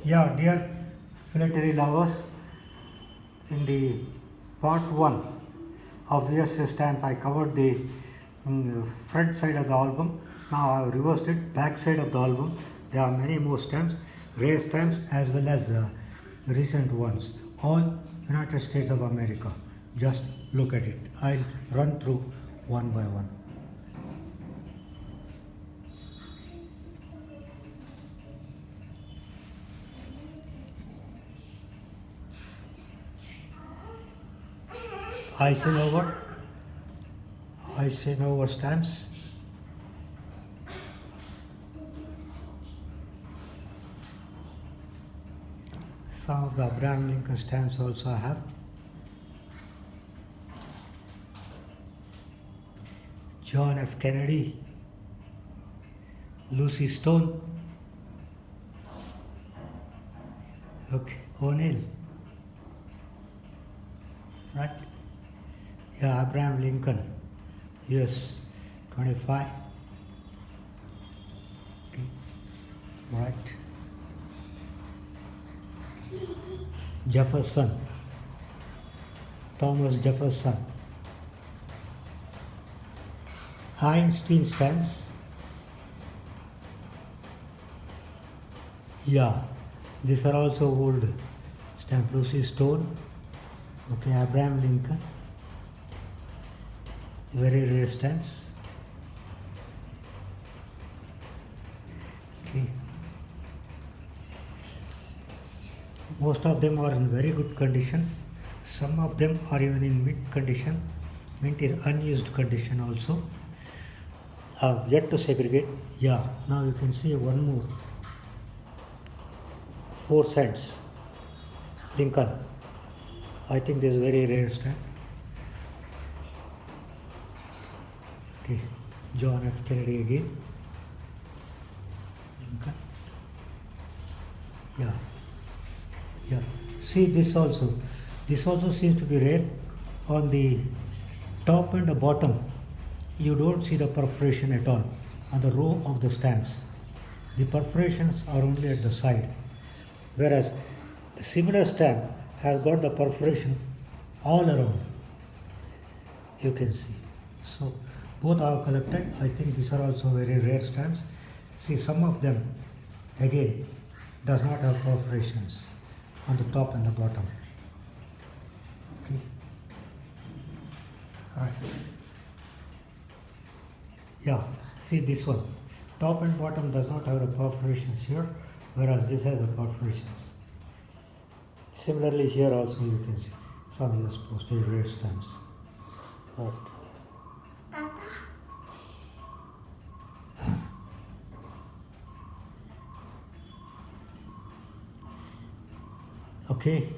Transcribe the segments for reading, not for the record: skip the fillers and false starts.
Yeah, dear philately lovers, in the part 1 of VSS stamps, I covered the front side of the album. Now I have reversed it, back side of the album. There are many more stamps, rare stamps as well as recent ones, all United States of America. Just look at it. I'll run through one by one. Eisenhower, Eisenhower stamps. Some of the Abraham Lincoln stamps also I have. John F. Kennedy, Lucy Stone, okay, O'Neill, right? Yeah, Abraham Lincoln, US 25, okay, right. Jefferson, Thomas Jefferson, Einstein stamps, yeah, these are also old stamp. Lucy Stone, okay, Abraham Lincoln, very rare stamps, okay. Most of them are in very good condition. Some of them are even in mint condition. Mint is unused condition also. Have yet to segregate. Yeah, now you can see one more. 4 cents. Lincoln. I think this is very rare stamp. Okay, John F. Kennedy again. Lincoln. Yeah. Yeah. See this also. This also seems to be rare. On the top and the bottom, you don't see the perforation at all on the row of the stamps. The perforations are only at the side, whereas the similar stamp has got the perforation all around. You can see. So both are collected. I think these are also very rare stamps. See, some of them again does not have perforations on the top and the bottom. Okay. Right. Yeah, see this one. Top and bottom does not have the perforations here, whereas this has the perforations. Similarly here also you can see some US postage rare stamps. Right. Okay.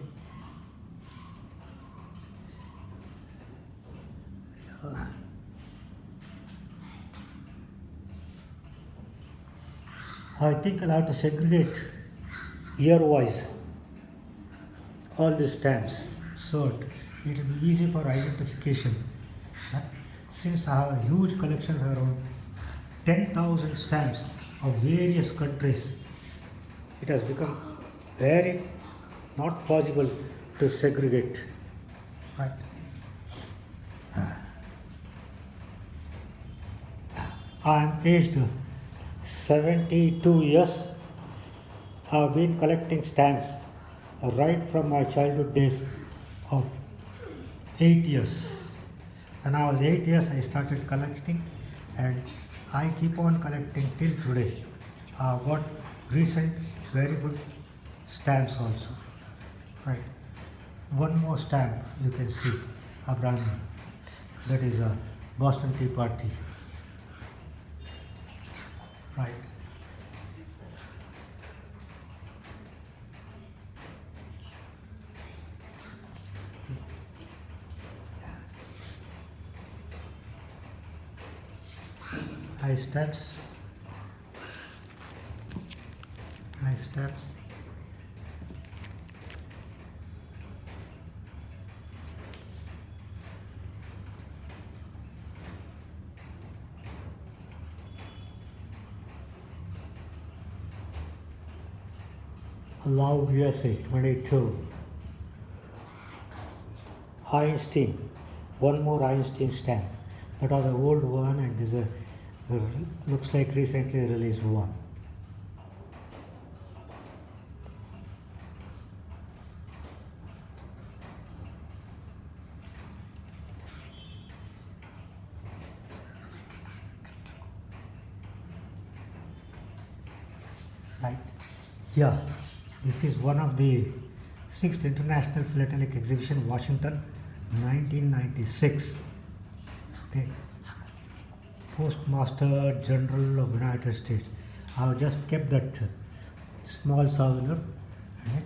I think I'll have to segregate year-wise all these stamps, so it will be easy for identification. Since I have a huge collection of around 10,000 stamps of various countries, it has become very not possible to segregate. Right. I am aged 72 years. I have been collecting stamps right from my childhood days of 8 years. When I was 8 years, I started collecting, and I keep on collecting till today. I have got recent very good stamps also. Right. One more stamp you can see, Abraham. That is a Boston Tea Party. Right. Nice stamps. Nice stamps. Love USA 22. Einstein, one more Einstein stamp. That was the old one, and this is looks like recently released one. Right? Yeah, this is one of the 6th International Philatelic Exhibition, Washington, 1996. Okay. Postmaster General of United States. I have just kept that small souvenir, right?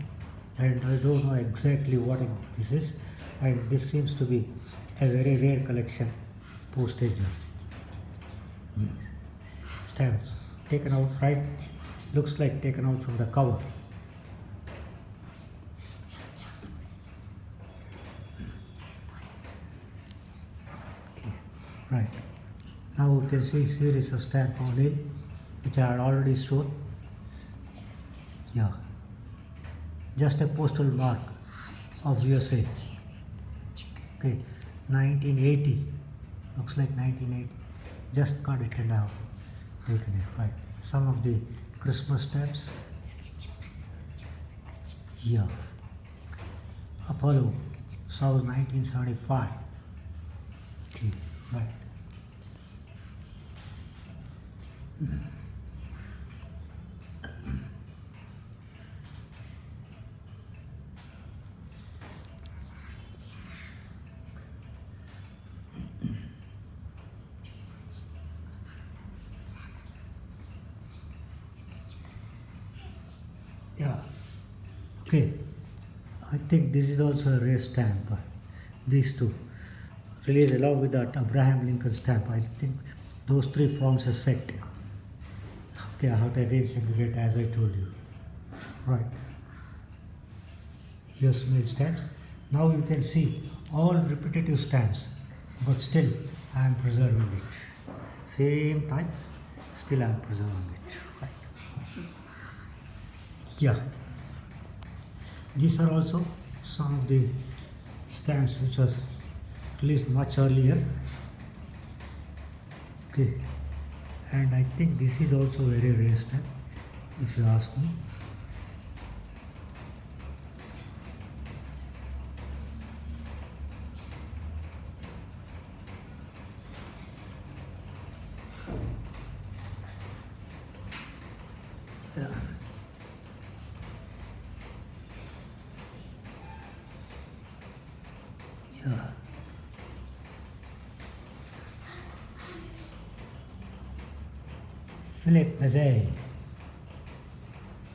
And I don't know exactly what this is, and this seems to be a very rare collection postage stamps taken out, right? Looks like taken out from the cover. Okay, right. Now we can see series of stamp on it, which I had already shown. Yeah, just a postal mark of USA. Okay, 1980. Looks like 1980. Just got it and out. Taken it, right. Some of the Christmas stamps. Yeah. Apollo, South 1975. Okay, right. Yeah. Okay. I think this is also a rare stamp. These two. Released along with that Abraham Lincoln stamp. I think those three forms a set. Okay, I have to again segregate as I told you. Right. Here's mail stamps. Now you can see all repetitive stamps, but still I am preserving it. Same type, still I am preserving it. Right. Yeah. These are also some of the stamps which was released much earlier. Okay. And I think this is also very rare stamp, if you ask me. Yeah. Yeah. Philip Mazzei.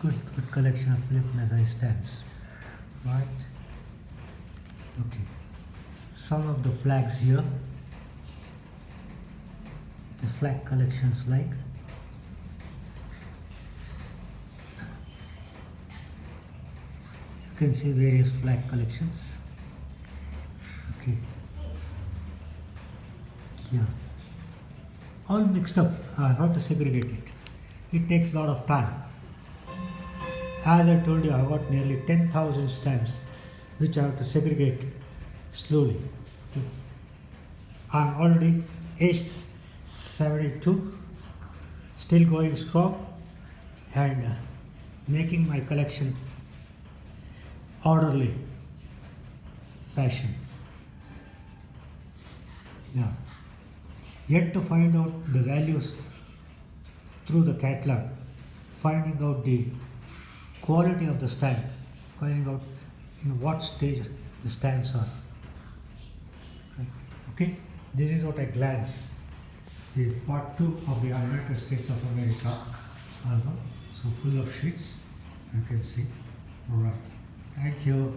Good collection of Philip Mazzei stamps. Right? Okay. Some of the flags here. The flag collections like. You can see various flag collections. Okay. Yeah. All mixed up. I have to segregate it. It takes a lot of time. As I told you, I got nearly 10,000 stamps which I have to segregate slowly. Okay. I'm already age 72, still going strong and making my collection orderly fashion. Yeah. Yet to find out the values through the catalog, finding out the quality of the stamp, finding out in what stage the stamps are. Okay, this is what I glance. The part 2 of the United States of America album. So full of sheets, you can see. Alright, thank you.